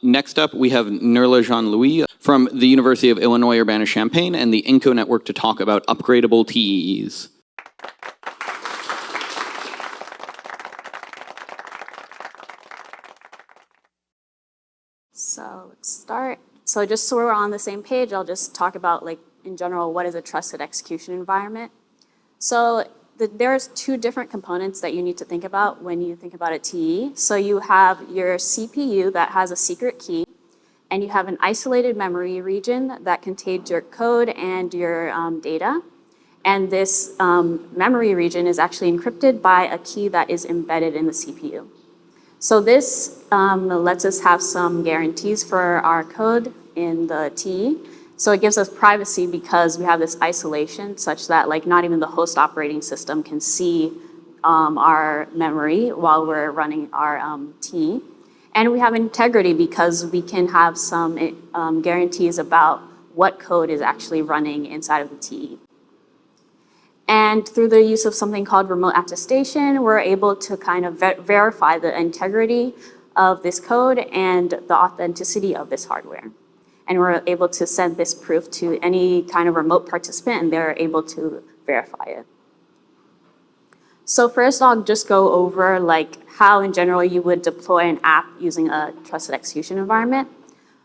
Next up, we have Nerla Jean-Louis from the University of Illinois Urbana-Champaign and the Inco network to talk about upgradable TEEs. So let's start. So just so we're on the same page, I'll just talk about, like, in general, what is a trusted execution environment. So there's two different components that you need to think about when you think about a TE. So you have your CPU that has a secret key, and you have an isolated memory region that contains your code and your data. And this memory region is actually encrypted by a key that is embedded in the CPU. So this lets us have some guarantees for our code in the TE. So it gives us privacy because we have this isolation such that, like, not even the host operating system can see our memory while we're running our TE. And we have integrity because we can have some guarantees about what code is actually running inside of the TE. And through the use of something called remote attestation, we're able to kind of verify the integrity of this code and the authenticity of this hardware. And we're able to send this proof to any kind of remote participant, and they're able to verify it. So first, I'll just go over, like, how in general you would deploy an app using a trusted execution environment.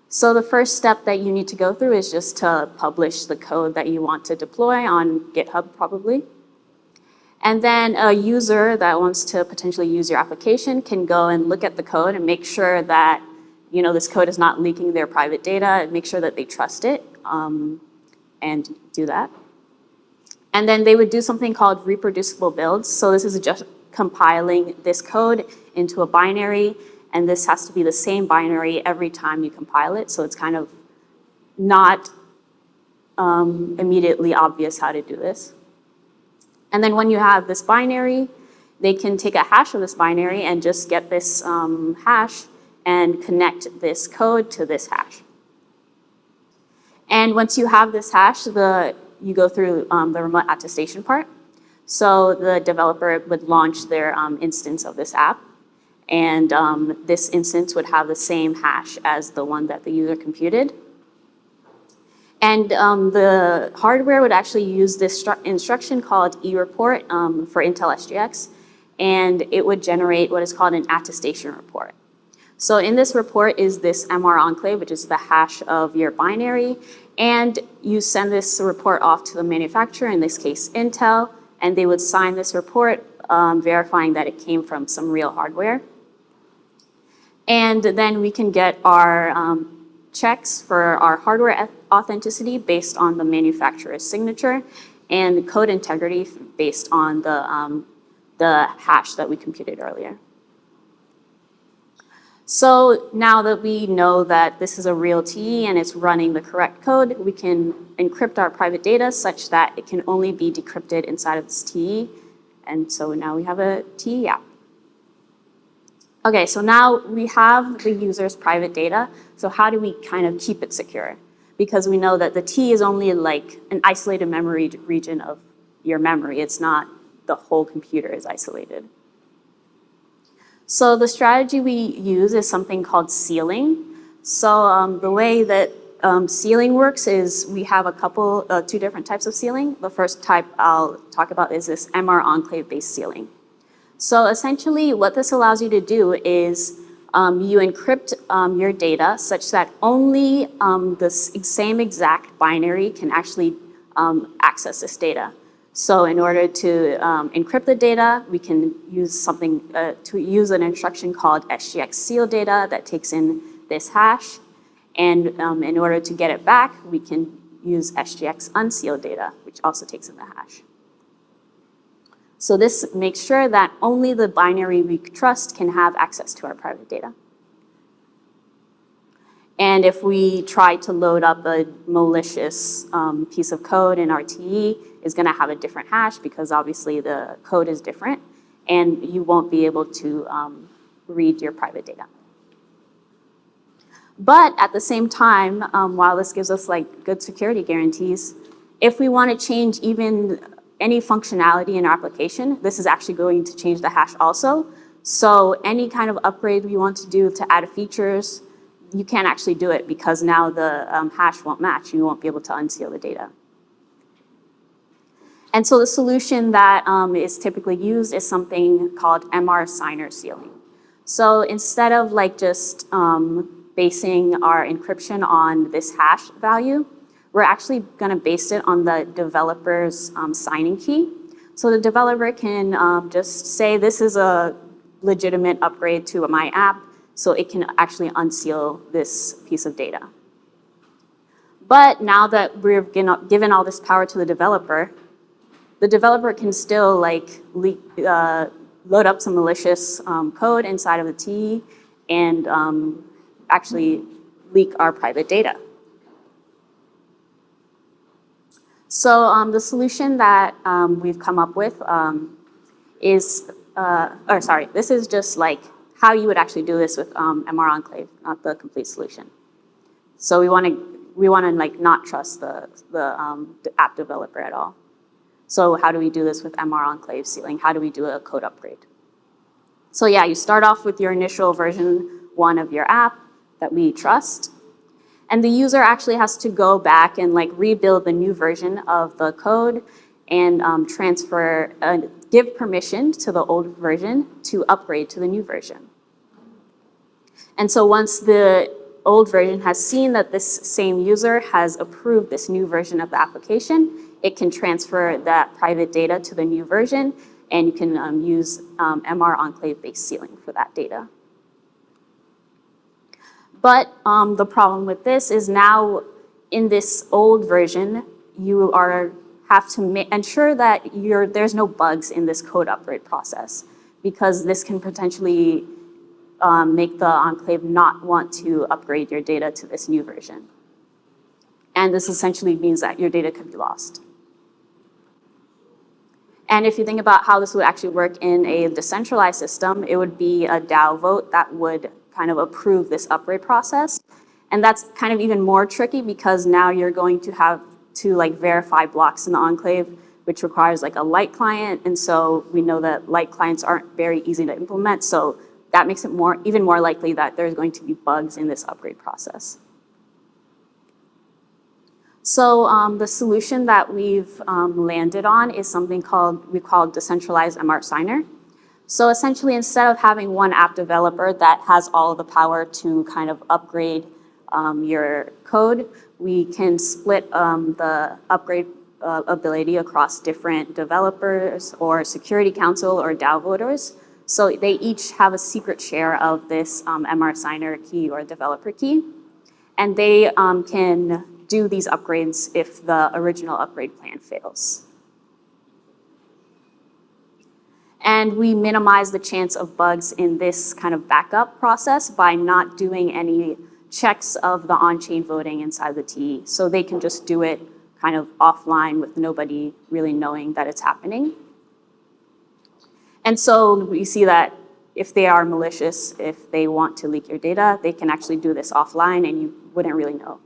So the first step that you need to go through is just to publish the code that you want to deploy on GitHub, probably. And then a user that wants to potentially use your application can go and look at the code and make sure that, you know, this code is not leaking their private data, and make sure that they trust it, and do that. And then they would do something called reproducible builds. So this is just compiling this code into a binary, and this has to be the same binary every time you compile it. So it's kind of not immediately obvious how to do this. And then when you have this binary, they can take a hash of this binary and just get this hash and connect this code to this hash. And once you have this hash, you go through the remote attestation part. So the developer would launch their instance of this app, and this instance would have the same hash as the one that the user computed. And the hardware would actually use this instruction called eReport for Intel SGX, and it would generate what is called an attestation report. So in this report is this MR enclave, which is the hash of your binary, and you send this report off to the manufacturer, in this case Intel, and they would sign this report verifying that it came from some real hardware. And then we can get our checks for our hardware authenticity based on the manufacturer's signature, and code integrity based on the hash that we computed earlier. So now that we know that this is a real TE and it's running the correct code, we can encrypt our private data such that it can only be decrypted inside of this TE. And so now we have a TE app. Okay, so now we have the user's private data. So how do we kind of keep it secure? Because we know that the TE is only like an isolated memory region of your memory. It's not the whole computer is isolated. So the strategy we use is something called sealing. So the way that sealing works is we have two different types of sealing. The first type I'll talk about is this MR enclave-based sealing. So essentially what this allows you to do is you encrypt your data such that only the same exact binary can actually access this data. So in order to encrypt the data, we can use an instruction called SGX seal data that takes in this hash. And in order to get it back, we can use SGX unseal data, which also takes in the hash. So this makes sure that only the binary we trust can have access to our private data. And if we try to load up a malicious piece of code in our TE, it's going to have a different hash because obviously the code is different, and you won't be able to read your private data. But at the same time, while this gives us like good security guarantees, if we want to change even any functionality in our application, this is actually going to change the hash also. So any kind of upgrade we want to do to add features, you can't actually do it because now the hash won't match. You won't be able to unseal the data. And so the solution that is typically used is something called MR signer sealing. So instead of like just basing our encryption on this hash value, we're actually going to base it on the developer's signing key. So the developer can just say this is a legitimate upgrade to my app, so it can actually unseal this piece of data. But now that we're given all this power to the developer can still like load up some malicious code inside of the TE and actually leak our private data. So the solution that we've come up with is, this is just like how you would actually do this with MR Enclave, not the complete solution. So we want to like not trust the app developer at all. So how do we do this with MR Enclave sealing? How do we do a code upgrade? So yeah, you start off with your initial version 1 of your app that we trust. And the user actually has to go back and like rebuild the new version of the code and give permission to the old version to upgrade to the new version. And so once the old version has seen that this same user has approved this new version of the application, it can transfer that private data to the new version, and you can use MR Enclave-based sealing for that data. But the problem with this is now in this old version, you have to ensure that there's no bugs in this code upgrade process, because this can potentially make the enclave not want to upgrade your data to this new version. And this essentially means that your data could be lost. And if you think about how this would actually work in a decentralized system, it would be a DAO vote that would kind of approve this upgrade process. And that's kind of even more tricky because now you're going to have to like verify blocks in the enclave, which requires like a light client. And so we know that light clients aren't very easy to implement. So that makes it even more likely that there's going to be bugs in this upgrade process. So the solution that we've landed on is something we call decentralized MR signer. So essentially, instead of having one app developer that has all of the power to kind of upgrade your code, we can split the upgrade ability across different developers or security council or DAO voters. So they each have a secret share of this MR signer key or developer key. And they can do these upgrades if the original upgrade plan fails. And we minimize the chance of bugs in this kind of backup process by not doing any checks of the on-chain voting inside the TE. So they can just do it kind of offline with nobody really knowing that it's happening. And so we see that if they are malicious, if they want to leak your data, they can actually do this offline and you wouldn't really know.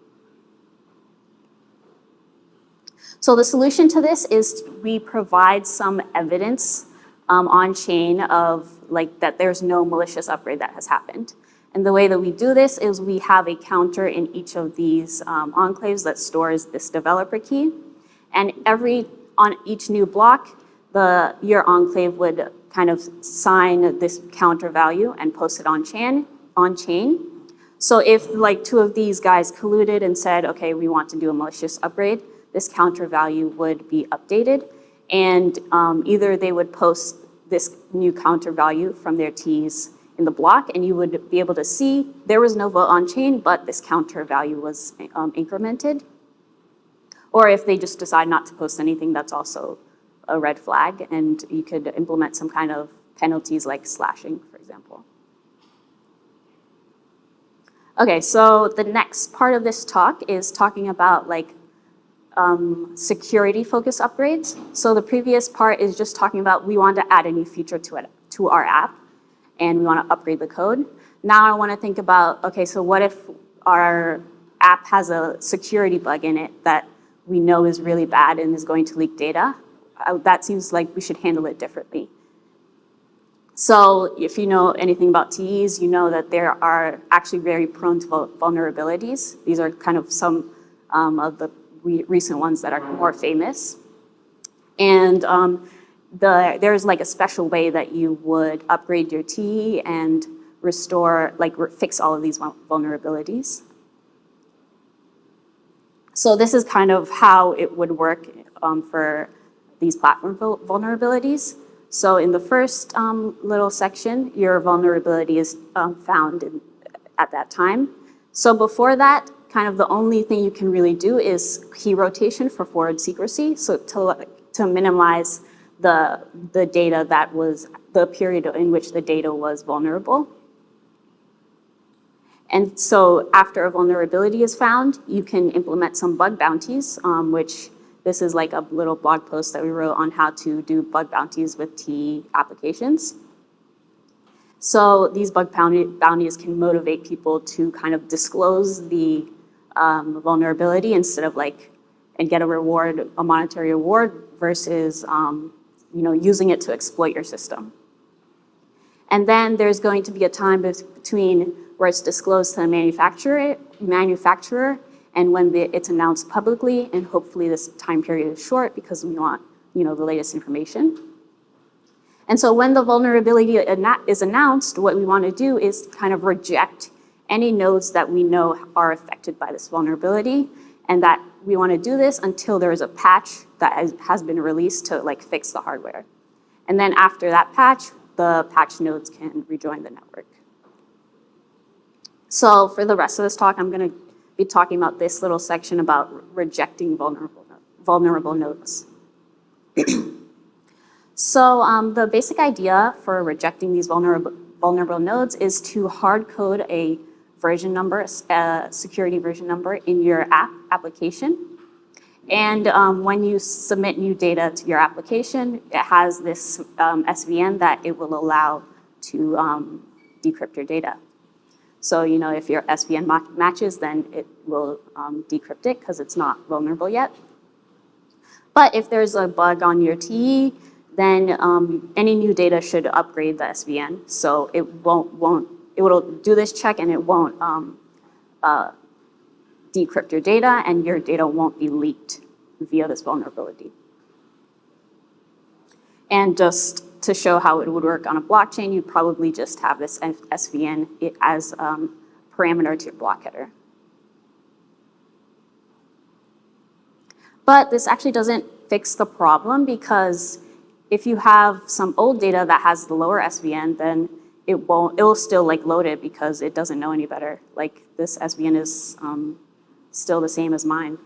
So the solution to this is we provide some evidence on-chain of like that there's no malicious upgrade that has happened. And the way that we do this is we have a counter in each of these enclaves that stores this developer key. And on each new block, your enclave would kind of sign this counter value and post it on-chain. So if like 2 of these guys colluded and said, okay, we want to do a malicious upgrade, this counter value would be updated. And either they would post this new counter value from their T's in the block, and you would be able to see there was no vote on chain, but this counter value was incremented. Or if they just decide not to post anything, that's also a red flag, and you could implement some kind of penalties like slashing, for example. Okay, so the next part of this talk is talking about like security-focused upgrades. So the previous part is just talking about we want to add a new feature to our app, and we want to upgrade the code. Now I want to think about, okay, so what if our app has a security bug in it that we know is really bad and is going to leak data? That seems like we should handle it differently. So if you know anything about TEs, you know that there are actually very prone to vulnerabilities. These are kind of some of the recent ones that are more famous. And there's like a special way that you would upgrade your TE and restore, like fix all of these vulnerabilities. So this is kind of how it would work for these platform vulnerabilities. So in the first little section, your vulnerability is found at that time. So before that, kind of the only thing you can really do is key rotation for forward secrecy. So to minimize the data that was, the period in which the data was vulnerable. And so after a vulnerability is found, you can implement some bug bounties, which this is like a little blog post that we wrote on how to do bug bounties with TE applications. So these bug bounties can motivate people to kind of disclose the vulnerability instead of like, and get a reward, a monetary reward versus using it to exploit your system. And then there's going to be a time between where it's disclosed to the manufacturer and when it's announced publicly, and hopefully this time period is short because we want the latest information. And so when the vulnerability is announced, what we want to do is kind of reject any nodes that we know are affected by this vulnerability, and that we want to do this until there is a patch that has been released to like fix the hardware. And then after that patch, the patch nodes can rejoin the network. So for the rest of this talk, I'm going to be talking about this little section about rejecting vulnerable nodes. So the basic idea for rejecting these vulnerable nodes is to hard code a version number, a security version number in your application. And when you submit new data to your application, it has this SVN that it will allow to decrypt your data. So if your SVN matches, then it will decrypt it because it's not vulnerable yet. But if there's a bug on your TE, then any new data should upgrade the SVN. So it will do this check and it won't decrypt your data, and your data won't be leaked via this vulnerability. And just to show how it would work on a blockchain, you'd probably just have this SVN as parameter to your block header. But this actually doesn't fix the problem, because if you have some old data that has the lower SVN, then it will still like load it because it doesn't know any better. Like this SVN is still the same as mine.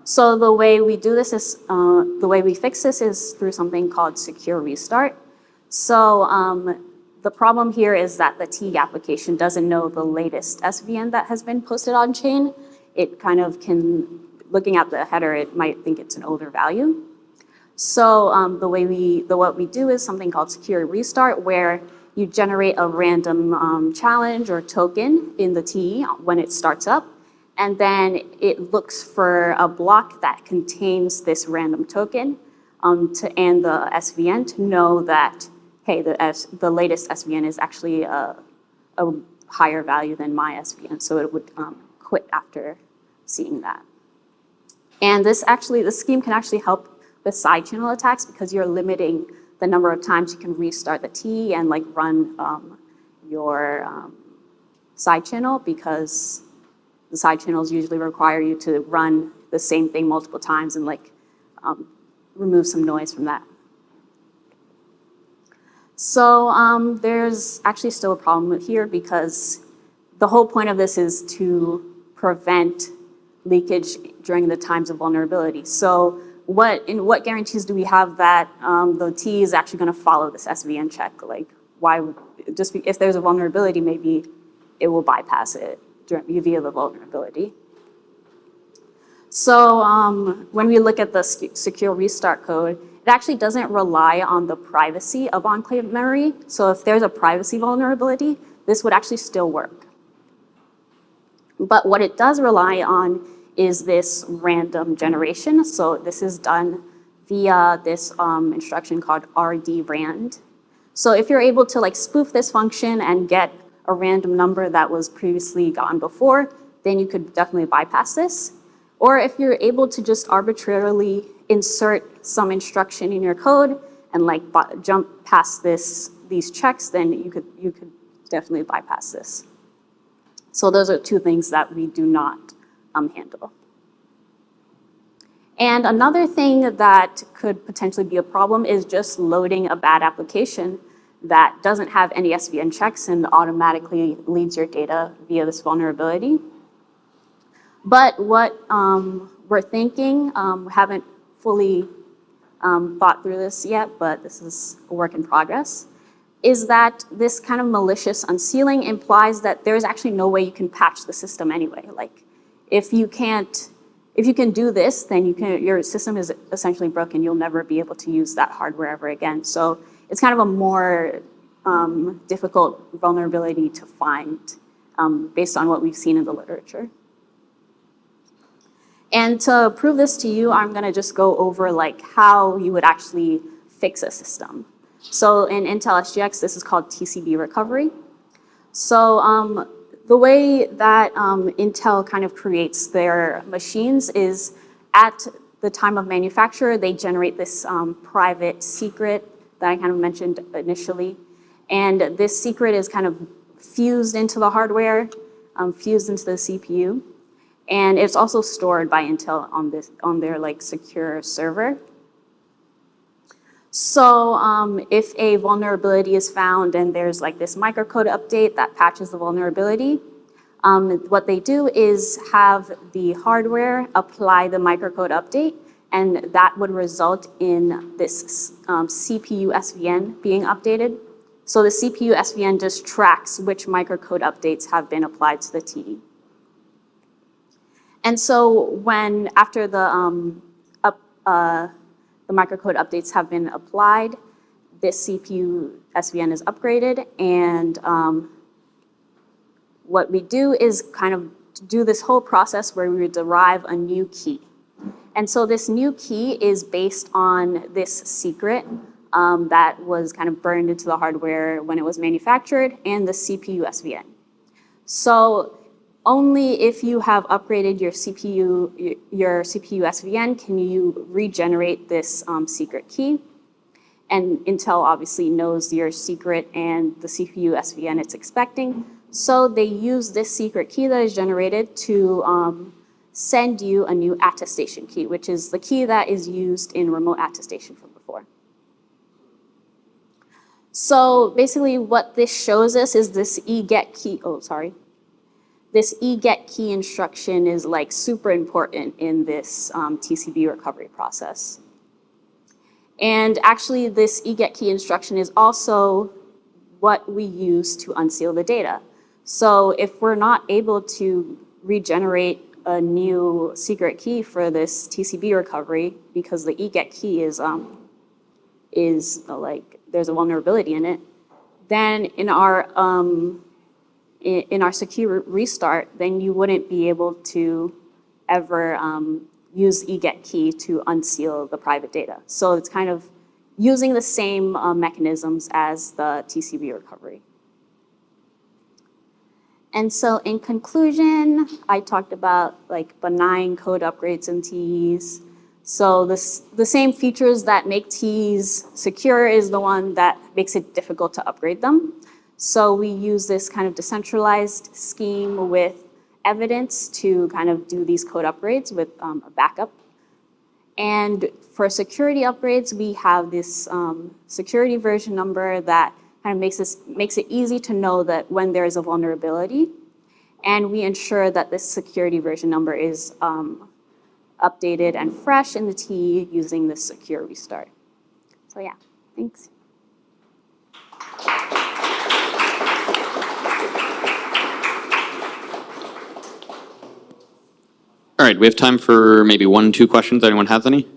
So the way we do this is, the way we fix this is through something called secure restart. So the problem here is that the TE application doesn't know the latest SVN that has been posted on chain. It kind of can, looking at the header, it might think it's an older value. So what we do is something called secure restart, where you generate a random challenge or token in the TE when it starts up, and then it looks for a block that contains this random token and the SVN to know that, hey, the latest SVN is actually a higher value than my SVN, so it would quit after seeing that. And this scheme can actually help with side channel attacks, because you're limiting the number of times you can restart the TE and like run your side channel, because the side channels usually require you to run the same thing multiple times and like remove some noise from that. So there's actually still a problem here, because the whole point of this is to prevent leakage during the times of vulnerability. So what guarantees do we have that the TE is actually going to follow this SVN check? Like, why? If there's a vulnerability, maybe it will bypass it via the vulnerability. So when we look at the secure restart code, it actually doesn't rely on the privacy of enclave memory. So if there's a privacy vulnerability, this would actually still work. But what it does rely on is this random generation. So this is done via this instruction called RD-rand. So if you're able to like spoof this function and get a random number that was previously gotten before, then you could definitely bypass this. Or if you're able to just arbitrarily insert some instruction in your code and like jump past these checks, then you could definitely bypass this. So those are two things that we do not handle. And another thing that could potentially be a problem is just loading a bad application that doesn't have any SVN checks and automatically leads your data via this vulnerability. But what we're thinking, haven't fully thought through this yet, but this is a work in progress, is that this kind of malicious unsealing implies that there's actually no way you can patch the system anyway. Like, if you can do this, then your system is essentially broken. You'll never be able to use that hardware ever again. So it's kind of a more difficult vulnerability to find based on what we've seen in the literature. And to prove this to you, I'm gonna just go over like how you would actually fix a system. So in Intel SGX, this is called TCB recovery. So the way that Intel kind of creates their machines is at the time of manufacture, they generate this private secret that I kind of mentioned initially. And this secret is kind of fused into the hardware, fused into the CPU. And it's also stored by Intel on their like secure server. So if a vulnerability is found and there's like this microcode update that patches the vulnerability, what they do is have the hardware apply the microcode update, and that would result in this CPU SVN being updated. So the CPU SVN just tracks which microcode updates have been applied to the TE. And so when, after the microcode updates have been applied, this CPU SVN is upgraded, and what we do is kind of do this whole process where we derive a new key. And so this new key is based on this secret that was kind of burned into the hardware when it was manufactured, and the CPU SVN. So only if you have upgraded your CPU SVN can you regenerate this secret key. And Intel obviously knows your secret and the CPU SVN it's expecting. So they use this secret key that is generated to send you a new attestation key, which is the key that is used in remote attestation from before. So basically what this shows us is this eGet key, this eGet key instruction is like super important in this TCB recovery process. And actually this eGet key instruction is also what we use to unseal the data. So if we're not able to regenerate a new secret key for this TCB recovery because the eGet key is like there's a vulnerability in it, then in our secure restart, then you wouldn't be able to ever use eGet key to unseal the private data. So it's kind of using the same mechanisms as the TCB recovery. And so in conclusion, I talked about like benign code upgrades in TEs. So the same features that make TEs secure is the one that makes it difficult to upgrade them. So we use this kind of decentralized scheme with evidence to kind of do these code upgrades with a backup. And for security upgrades, we have this security version number that kind of makes it easy to know that when there is a vulnerability. And we ensure that this security version number is updated and fresh in the TE using this secure restart. So yeah, thanks. All right, we have time for maybe 1-2 questions. Anyone has any?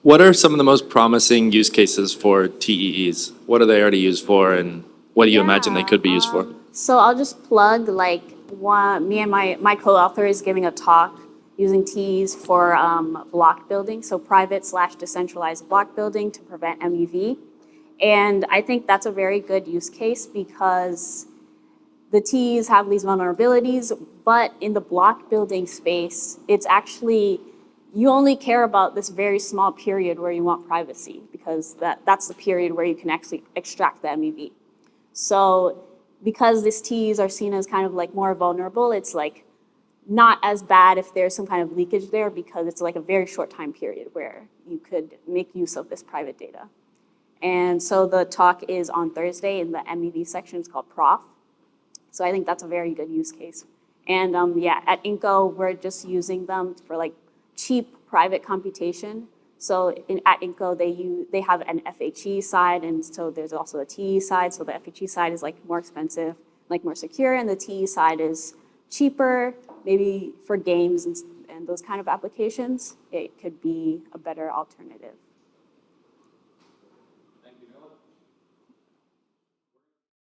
What are some of the most promising use cases for TEEs? What are they already used for, and what do you imagine they could be used for? So I'll just plug like me and my co-author is giving a talk using TEs for block building, so private/decentralized block building to prevent MEV. And I think that's a very good use case because the TEs have these vulnerabilities, but in the block building space, it's actually, you only care about this very small period where you want privacy because that's the period where you can actually extract the MEV. So because these TEs are seen as kind of like more vulnerable, it's like not as bad if there's some kind of leakage there because it's like a very short time period where you could make use of this private data. And so the talk is on Thursday in the MEV section. It's called Prof. So I think that's a very good use case. And yeah, at Inco, we're just using them for like cheap private computation. So at Inco, they have an FHE side, and so there's also a TE side. So the FHE side is like more expensive, like more secure, and the TE side is cheaper, maybe for games and those kind of applications. It could be a better alternative.